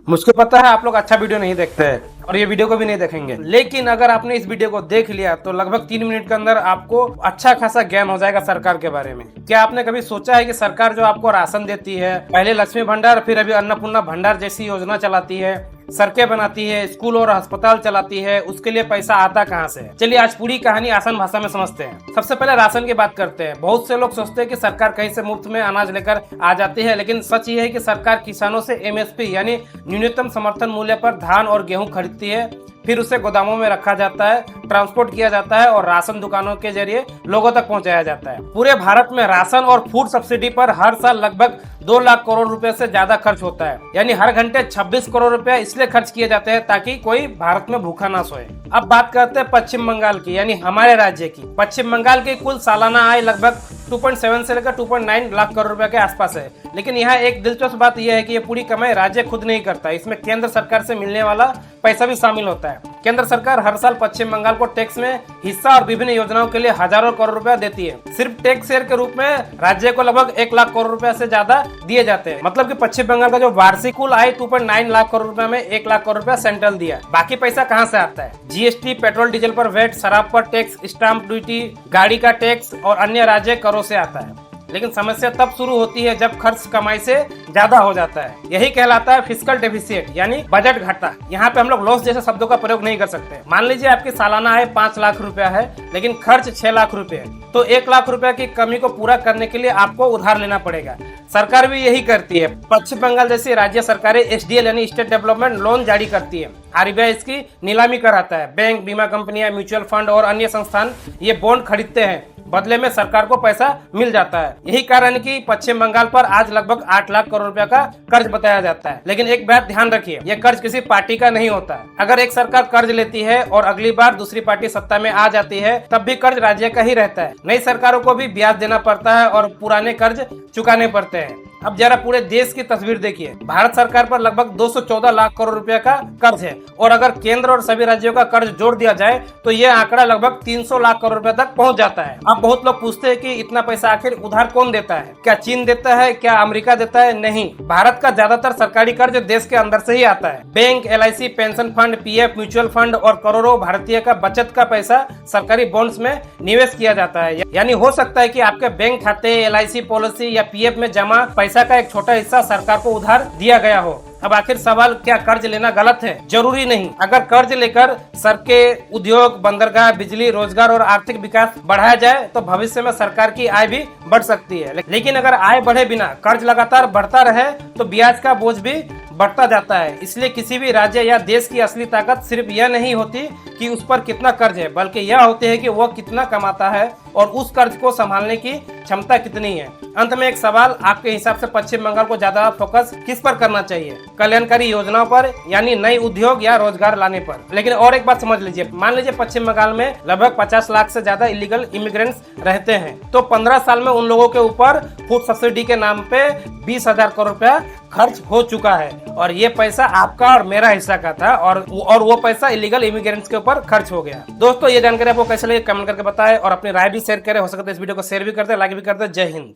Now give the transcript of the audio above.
मुझको पता है आप लोग अच्छा वीडियो नहीं देखते हैं और ये वीडियो को भी नहीं देखेंगे, लेकिन अगर आपने इस वीडियो को देख लिया तो लगभग 3 मिनट के अंदर आपको अच्छा खासा ज्ञान हो जाएगा सरकार के बारे में। क्या आपने कभी सोचा है कि सरकार जो आपको राशन देती है, पहले लक्ष्मी भंडार फिर अभी अन्नपूर्णा भंडार जैसी योजना चलाती है, सड़कें बनाती है, स्कूल और अस्पताल चलाती है, उसके लिए पैसा आता कहाँ से है? चलिए आज पूरी कहानी आसान भाषा में समझते हैं। सबसे पहले राशन की बात करते हैं। बहुत से लोग सोचते हैं कि सरकार कहीं से मुफ्त में अनाज लेकर आ जाती है, लेकिन सच ये है कि सरकार किसानों से एमएसपी यानी न्यूनतम समर्थन मूल्य पर धान और गेहूं खरीदती है, फिर उसे गोदामों में रखा जाता है, ट्रांसपोर्ट किया जाता है और राशन दुकानों के जरिए लोगों तक पहुंचाया जाता है। पूरे भारत में राशन और फूड सब्सिडी पर हर साल लगभग 2 लाख करोड़ रुपए से ज्यादा खर्च होता है, यानी हर घंटे 26 करोड़ रुपए इसलिए खर्च किए जाते हैं ताकि कोई भारत में भूखा ना सोए। अब बात करते हैं पश्चिम बंगाल की, यानी हमारे राज्य की। पश्चिम बंगाल की कुल सालाना आय लगभग 2.7 से लेकर 2.9 लाख करोड़ रुपए के आसपास है, लेकिन यहाँ एक दिलचस्प बात यह है कि ये पूरी कमाई राज्य खुद नहीं करता, इसमें केंद्र सरकार से मिलने वाला पैसा भी शामिल होता है। केंद्र सरकार हर साल पश्चिम बंगाल को टैक्स में हिस्सा और विभिन्न योजनाओं के लिए हजारों करोड़ रुपया देती है। सिर्फ टैक्स शेयर के रूप में राज्य को लगभग 1 लाख करोड़ रुपया से ज्यादा दिए जाते हैं। मतलब कि पश्चिम बंगाल का जो वार्षिक कुल आय 2.9 लाख करोड़ रुपया में 1 लाख करोड़ रुपया सेंट्रल दिया। बाकी पैसा कहाँ से आता है? जीएसटी, पेट्रोल डीजल पर वैट, शराब पर टैक्स, स्टाम्प ड्यूटी, गाड़ी का टैक्स और अन्य राज्य करों से आता है। लेकिन समस्या तब शुरू होती है जब खर्च कमाई से ज्यादा हो जाता है। यही कहलाता है फिस्कल डेफिसिट यानी बजट घाटा। यहाँ पे हम लोग लॉस जैसे शब्दों का प्रयोग नहीं कर सकते। मान लीजिए आपकी सालाना आय 5 लाख रुपया है, लेकिन खर्च 6 लाख रुपए है, तो 1 लाख रुपया की कमी को पूरा करने के लिए आपको उधार लेना पड़ेगा। सरकार भी यही करती है। पश्चिम बंगाल जैसी राज्य सरकारें एसडीएल यानी स्टेट डेवलपमेंट लोन जारी करती है। आरबीआई इसकी नीलामी कराता है। बैंक, बीमा कंपनियां, म्यूचुअल फंड और अन्य संस्थान ये बॉन्ड खरीदते हैं, बदले में सरकार को पैसा मिल जाता है। यही कारण कि पश्चिम बंगाल पर आज लगभग 8 लाख करोड़ रुपया का कर्ज बताया जाता है। लेकिन एक बात ध्यान रखिए, यह कर्ज किसी पार्टी का नहीं होता है। अगर एक सरकार कर्ज लेती है और अगली बार दूसरी पार्टी सत्ता में आ जाती है, तब भी कर्ज राज्य का ही रहता है। नई सरकारों को भी ब्याज देना पड़ता है और पुराने कर्ज चुकाने पड़ते हैं। अब जरा पूरे देश की तस्वीर देखिए। भारत सरकार पर लगभग 214 लाख करोड़ रुपया का कर्ज है और अगर केंद्र और सभी राज्यों का कर्ज जोड़ दिया जाए तो यह आंकड़ा लगभग 300 लाख करोड़ रुपए तक पहुंच जाता है। अब बहुत लोग पूछते हैं कि इतना पैसा आखिर उधार कौन देता है? क्या चीन देता है? क्या अमेरिका देता है? नहीं, भारत का ज्यादातर सरकारी कर्ज देश के अंदर से ही आता है। Bank, LIC, pension fund, PF, mutual fund और करोड़ों भारतीय का बचत का पैसा सरकारी बॉन्ड्स में निवेश किया जाता है। यानी हो सकता है कि आपके बैंक खाते, एलआईसी पॉलिसी या पीएफ में जमा पैसा का एक छोटा हिस्सा सरकार को उधार दिया गया हो। अब आखिर सवाल, क्या कर्ज लेना गलत है? जरूरी नहीं। अगर कर्ज लेकर सड़कें, उद्योग, बंदरगाह, बिजली, रोजगार और आर्थिक विकास बढ़ाया जाए तो भविष्य में सरकार की आय भी बढ़ सकती है। लेकिन अगर आय बढ़े बिना कर्ज लगातार बढ़ता रहे तो ब्याज का बोझ भी बढ़ता जाता है। इसलिए किसी भी राज्य या देश की असली ताकत सिर्फ यह नहीं होती कि उस पर कितना कर्ज है, बल्कि यह होती है कि वह कितना कमाता है और उस कर्ज को संभालने की क्षमता कितनी है। अंत में एक सवाल, आपके हिसाब से पश्चिम बंगाल को ज्यादा फोकस किस पर करना चाहिए? कल्याणकारी योजनाओं पर यानी नए उद्योग या रोजगार लाने पर? लेकिन और एक बात समझ लीजिए, मान लीजिए पश्चिम बंगाल में लगभग 50 लाख से ज्यादा इलीगल इमिग्रेंट्स रहते हैं, तो 15 साल में उन लोगों के ऊपर फूड सब्सिडी के नाम पे 20,000 करोड़ रुपया खर्च हो चुका है और ये पैसा आपका और मेरा हिस्सा का था और वो पैसा इलीगल इमिग्रेंट्स के ऊपर खर्च हो गया। दोस्तों, ये जानकारी आपको कैसे लगी कमेंट करके बताएं और अपनी राय भी शेयर करें। हो सकता है इस वीडियो को शेयर भी करते, लाइक भी करते। जय हिंद।